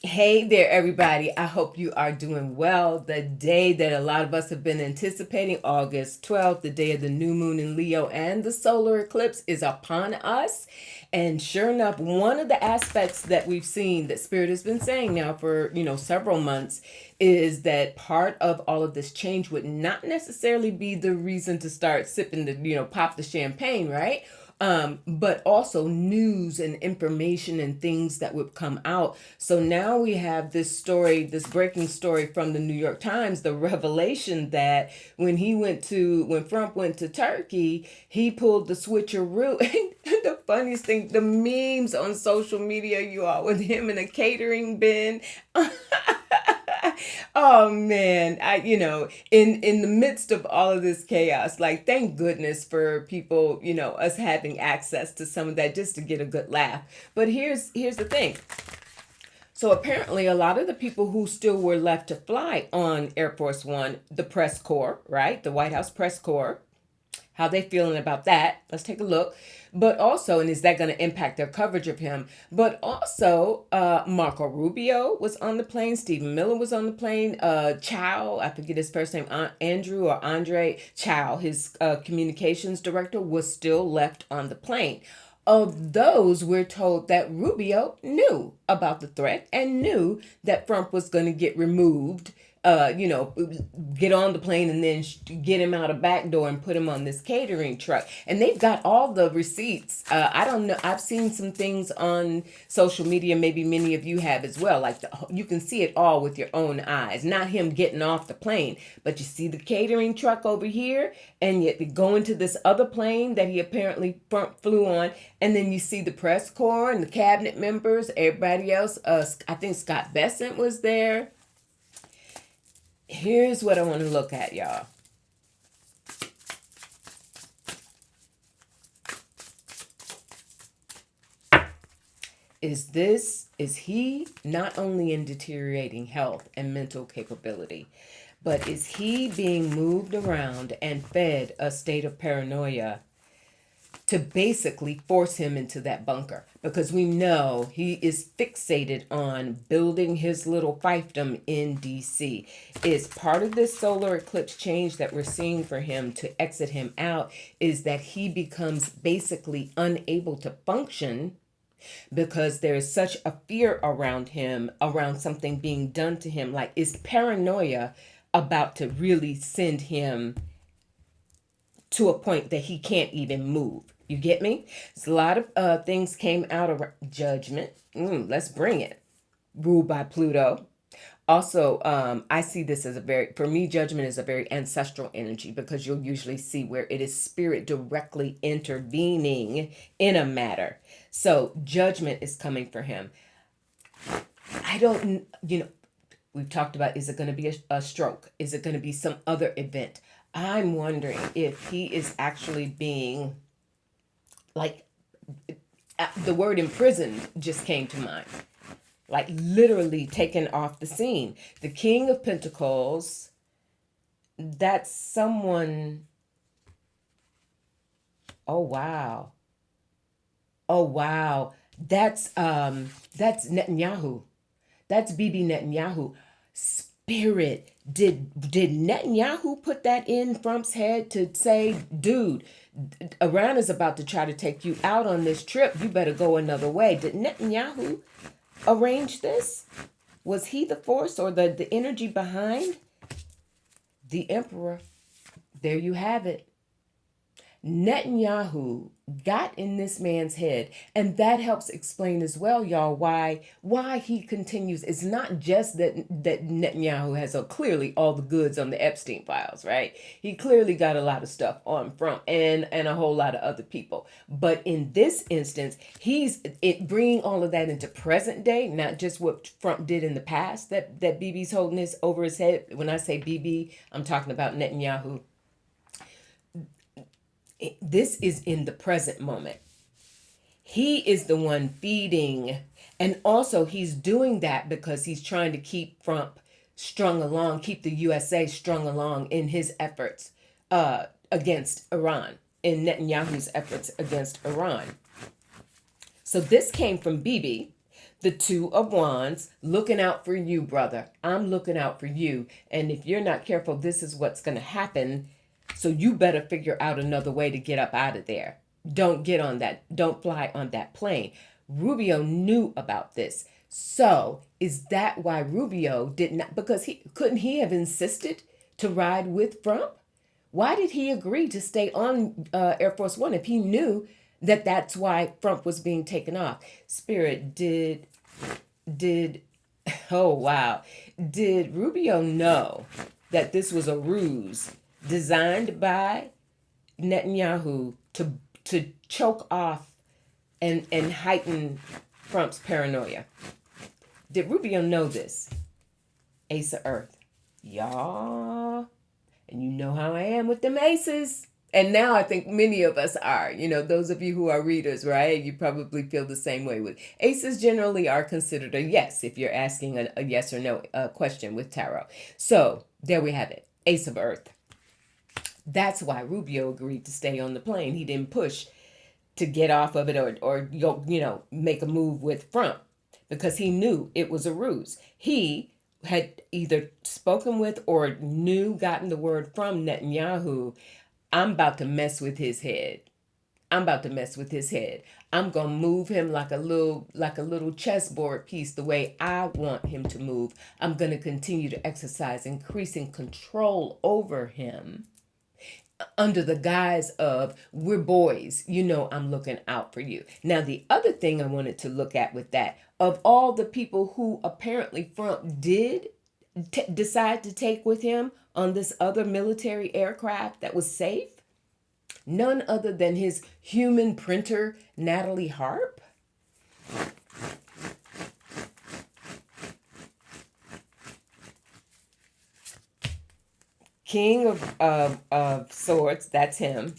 Hey there, everybody. I hope you are doing well. The day that a lot of us have been anticipating, August 12th, the day of the new moon in Leo and the solar eclipse, is upon us. And sure enough, one of the aspects that we've seen that Spirit has been saying now for, several months is that part of all of this change would not necessarily be the reason to start sipping the, pop the champagne, right? But also news and information and things that would come out. So now we have this story, this breaking story from the New York Times, the revelation that when Trump went to Turkey, he pulled the switcheroo. And the funniest thing, the memes on social media, you all, with him in a catering bin. Oh man, in the midst of all of this chaos, like thank goodness for people, us having access to some of that just to get a good laugh. But here's the thing. So apparently, a lot of the people who still were left to fly on Air Force One, the press corps, right, the White House press corps, how they feeling about that? Let's take a look. But also, and is that going to impact their coverage of him? But also, Marco Rubio was on the plane. Stephen Miller was on the plane. Chow, I forget his first name, Andrew or Andre Chow, his communications director, was still left on the plane. Of those, we're told that Rubio knew about the threat and knew that Trump was going to get removed, get on the plane and then get him out a back door and put him on this catering truck. And they've got all the receipts. I don't know. I've seen some things on social media. Maybe many of you have as well. Like you can see it all with your own eyes. Not him getting off the plane, but you see the catering truck over here, and yet going to this other plane that he apparently flew on, and then you see the press corps and the cabinet members, everybody else. I think Scott Bessent was there. Here's what I want to look at, y'all. Is he not only in deteriorating health and mental capability, but is he being moved around and fed a state of paranoia to basically force him into that bunker? Because we know he is fixated on building his little fiefdom in DC. Is part of this solar eclipse change that we're seeing for him to exit him out is that he becomes basically unable to function because there's such a fear around him, around something being done to him. Like, is paranoia about to really send him to a point that he can't even move? You get me? So a lot of things came out of judgment. Let's bring it. Ruled by Pluto. Also, I see this as for me, judgment is a very ancestral energy, because you'll usually see where it is spirit directly intervening in a matter. So judgment is coming for him. I don't, we've talked about, is it going to be a stroke? Is it going to be some other event? I'm wondering if he is actually being, like, the word imprisoned just came to mind. Like literally taken off the scene. The King of Pentacles, that's someone. Oh wow. Oh wow. That's Netanyahu. That's Bibi Netanyahu. Spirit. Did Netanyahu put that in Trump's head to say, dude, Iran is about to try to take you out on this trip. You better go another way. Did Netanyahu arrange this? Was he the force or the energy behind? The emperor. There you have it. Netanyahu got in this man's head, and that helps explain as well, y'all, why he continues. It's not just that Netanyahu has clearly all the goods on the Epstein files, right? He clearly got a lot of stuff on Trump and a whole lot of other people. But in this instance, he's bringing all of that into present day, not just what Trump did in the past. That Bibi's holding this over his head. When I say Bibi, I'm talking about Netanyahu. This is in the present moment. He is the one feeding. And also he's doing that because he's trying to keep Trump strung along, keep the USA strung along in his efforts against Iran, in Netanyahu's efforts against Iran. So this came from Bibi. The Two of Wands, looking out for you, brother. I'm looking out for you. And if you're not careful, this is what's going to happen. So you better figure out another way to get up out of there. Don't get on that. Don't fly on that plane. Rubio knew about this. So is that why Rubio did not? Because he have insisted to ride with Trump? Why did he agree to stay on Air Force One if he knew that that's why Trump was being taken off? Spirit, did oh wow, did Rubio know that this was a ruse designed by Netanyahu to choke off and heighten Trump's paranoia? Did Rubio know this? Ace of Earth. Y'all. And you know how I am with them aces. And now I think many of us are. Those of you who are readers, right? You probably feel the same way with aces. Generally are considered a yes if you're asking a yes or no question with tarot. So there we have it. Ace of Earth. That's why Rubio agreed to stay on the plane. He didn't push to get off of it or make a move with Trump because he knew it was a ruse. He had either spoken with or gotten the word from Netanyahu, I'm about to mess with his head. I'm going to move him like a little chessboard piece the way I want him to move. I'm going to continue to exercise increasing control over him under the guise of we're boys. I'm looking out for you. Now, the other thing I wanted to look at with that, of all the people who apparently Trump did decide to take with him on this other military aircraft that was safe, none other than his human printer, Natalie Harp. King of Swords, that's him.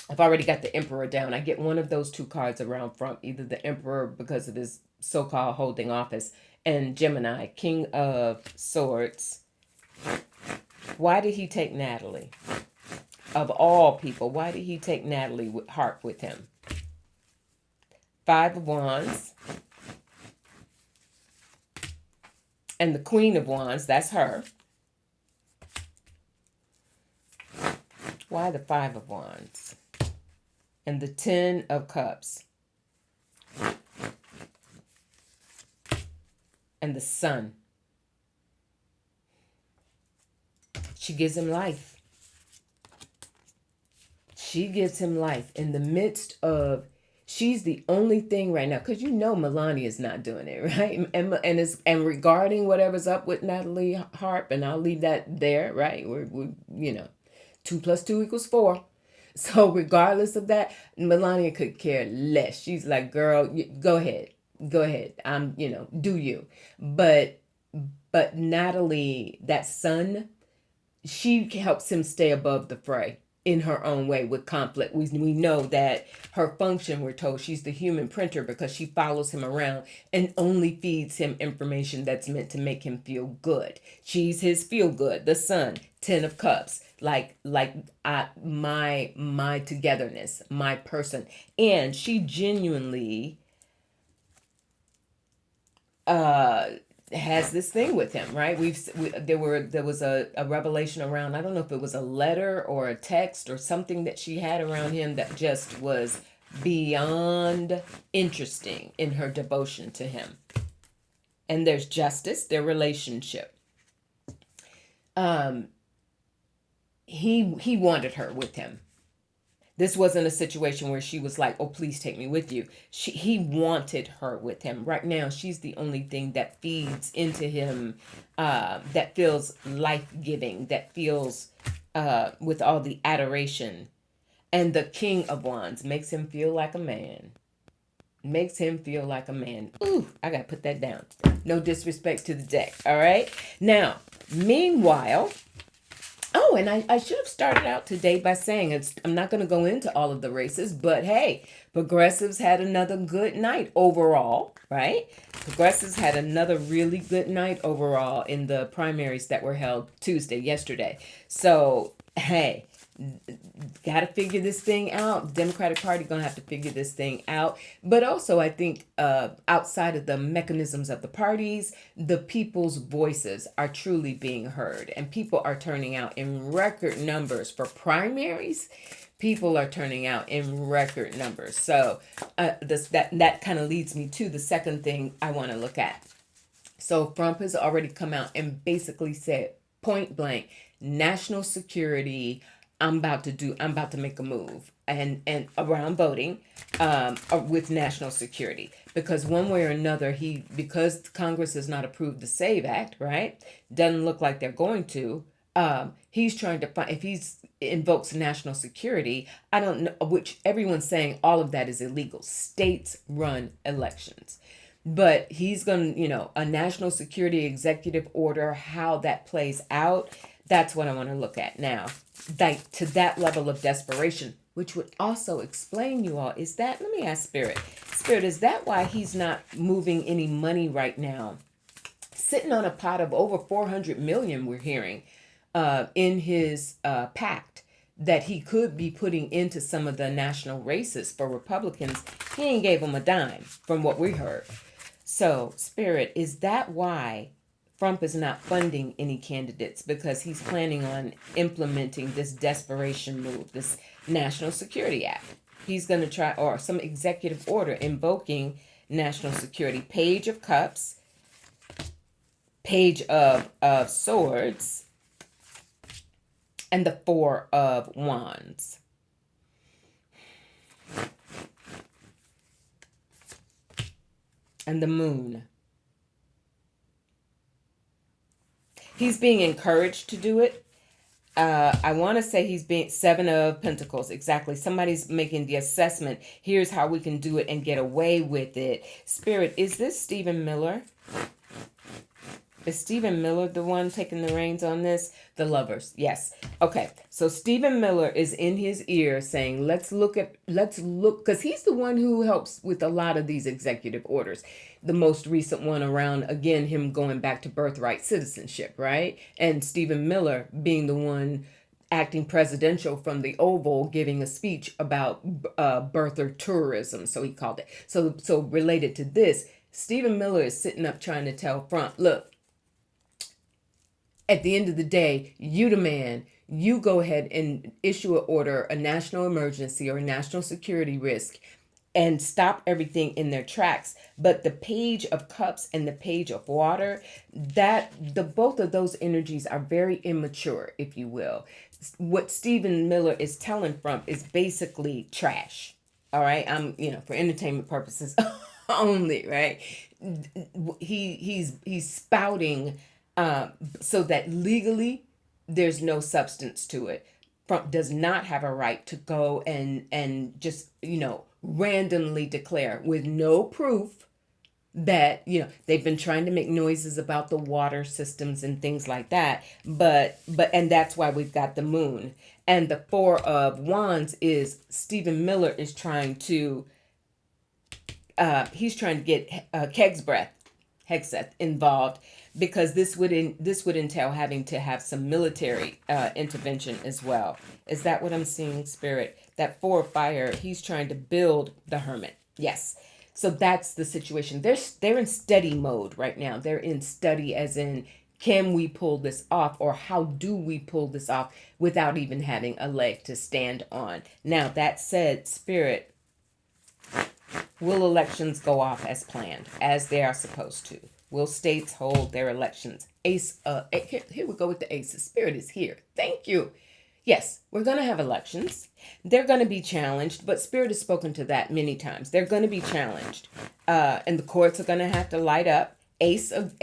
I've already got the Emperor down. I get one of those two cards around from either the Emperor because of his so-called holding office, and Gemini, King of Swords. Why did he take Natalie? Of all people, why did he take Natalie Harp with him? Five of Wands. And the Queen of Wands, that's her. Why the Five of Wands? And the Ten of Cups. And the Sun. She gives him life. She gives him life in the midst of, she's the only thing right now, because Melania's not doing it, right? And regarding whatever's up with Natalie Harp, and I'll leave that there, right? We're 2 + 2 = 4. So regardless of that, Melania could care less. She's like, girl, go ahead. Do you. But Natalie, that Sun, she helps him stay above the fray in her own way with conflict. We know that her function, we're told, she's the human printer because she follows him around and only feeds him information that's meant to make him feel good. She's his feel good. The Sun, 10 of Cups, like my togetherness, my person. And she genuinely has this thing with him, right? There was a revelation around, I don't know if it was a letter or a text or something that she had around him that just was beyond interesting in her devotion to him. And there's justice, their relationship. He wanted her with him. This wasn't a situation where she was like, oh, please take me with you. He wanted her with him. Right now, she's the only thing that feeds into him, that feels life-giving, that feels with all the adoration. And the King of Wands makes him feel like a man. Ooh, I got to put that down. No disrespect to the deck, all right? Now, meanwhile... Oh, and I should have started out today by saying I'm not going to go into all of the races, but hey, progressives had another good night overall, right? Progressives had another really good night overall in the primaries that were held yesterday. So, hey, Got to figure this thing out. The Democratic Party going to have to figure this thing out. But also, I think outside of the mechanisms of the parties, the people's voices are truly being heard. And people are turning out in record numbers for primaries. People are turning out in record numbers. So that kind of leads me to the second thing I want to look at. So Trump has already come out and basically said point blank, national security, I'm about to make a move and around voting with national security, because one way or another because Congress has not approved the SAVE Act, right? Doesn't look like they're going to. He's trying to find, if he's invokes national security, I don't know, which everyone's saying all of that is illegal. States run elections. But he's going to, a national security executive order, how that plays out, that's what I want to look at now. Like to that level of desperation, which would also explain, you all, is that, let me ask Spirit, is that why he's not moving any money right now? Sitting on a pot of over 400 million, we're hearing, in his pact that he could be putting into some of the national races for Republicans. He ain't gave them a dime from what we heard. So, Spirit, is that why Trump is not funding any candidates? Because he's planning on implementing this desperation move, this National Security Act. He's going to try, or some executive order invoking national security. Page of Cups, Page of Swords, and the Four of Wands. And the Moon. He's being encouraged to do it. I want to say he's being Seven of Pentacles. Exactly. Somebody's making the assessment. Here's how we can do it and get away with it. Spirit, is this Stephen Miller? Is Stephen Miller the one taking the reins on this? The Lovers. Yes. Okay. So Stephen Miller is in his ear saying, let's look, because he's the one who helps with a lot of these executive orders. The most recent one around, again, him going back to birthright citizenship, right? And Stephen Miller being the one acting presidential from the Oval, giving a speech about birther tourism, so he called it. So related to this, Stephen Miller is sitting up trying to tell Trump, look, at the end of the day, you the man. You go ahead and issue an order, a national emergency or a national security risk, and stop everything in their tracks. But the Page of Cups and the Page of Water, both of those energies are very immature, if you will. What Stephen Miller is telling Trump is basically trash. All right, I'm for entertainment purposes only, right? He's spouting. So that legally there's no substance to it. Trump does not have a right to go and just, randomly declare with no proof that, they've been trying to make noises about the water systems and things like that. And that's why we've got the Moon. And the Four of Wands is Stephen Miller is trying to, he's trying to get Hexeth involved, because this would entail having to have some military intervention as well. Is that what I'm seeing, Spirit? That Four of Fire, he's trying to build the Hermit. Yes. So that's the situation. They're in study mode right now. They're in study as in, can we pull this off, or how do we pull this off without even having a leg to stand on? Now, that said, Spirit, will elections go off as planned, as they are supposed to? Will states hold their elections? Ace, here we go with the aces. Spirit is here. Thank you. Yes, we're going to have elections. They're going to be challenged, but Spirit has spoken to that many times. They're going to be challenged. And the courts are going to have to light up. Ace of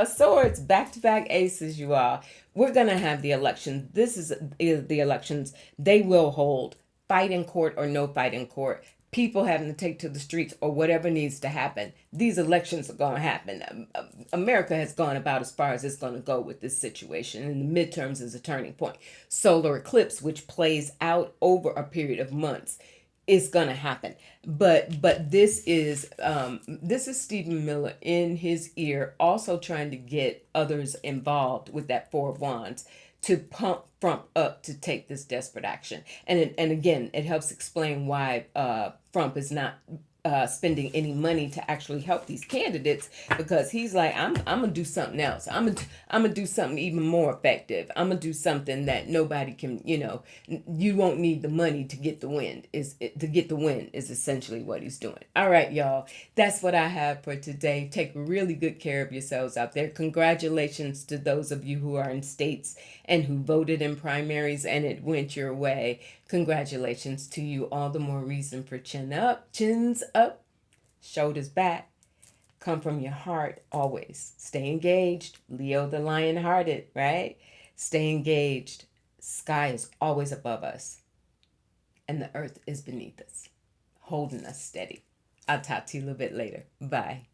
Swords, back-to-back aces, you all. We're going to have the elections. This is the elections. They will hold. Fight in court or no fight in court. People having to take to the streets or whatever needs to happen. These elections are going to happen. America has gone about as far as it's going to go with this situation, and the midterms is a turning point. Solar eclipse, which plays out over a period of months, is going to happen. But this is Stephen Miller in his ear, also trying to get others involved with that Four of Wands to pump Trump up to take this desperate action. And again, it helps explain why Trump is not spending any money to actually help these candidates, because he's like, I'm gonna do something else. I'm gonna do something even more effective. I'm gonna do something that nobody can, you won't need the money to get the win. Is essentially what he's doing. All right, y'all. That's what I have for today. Take really good care of yourselves out there. Congratulations to those of you who are in states and who voted in primaries and it went your way. Congratulations to you. All the more reason for chins up, shoulders back. Come from your heart always. Stay engaged. Leo the lion hearted, right? Stay engaged. Sky is always above us and the earth is beneath us, holding us steady. I'll talk to you a little bit later. Bye.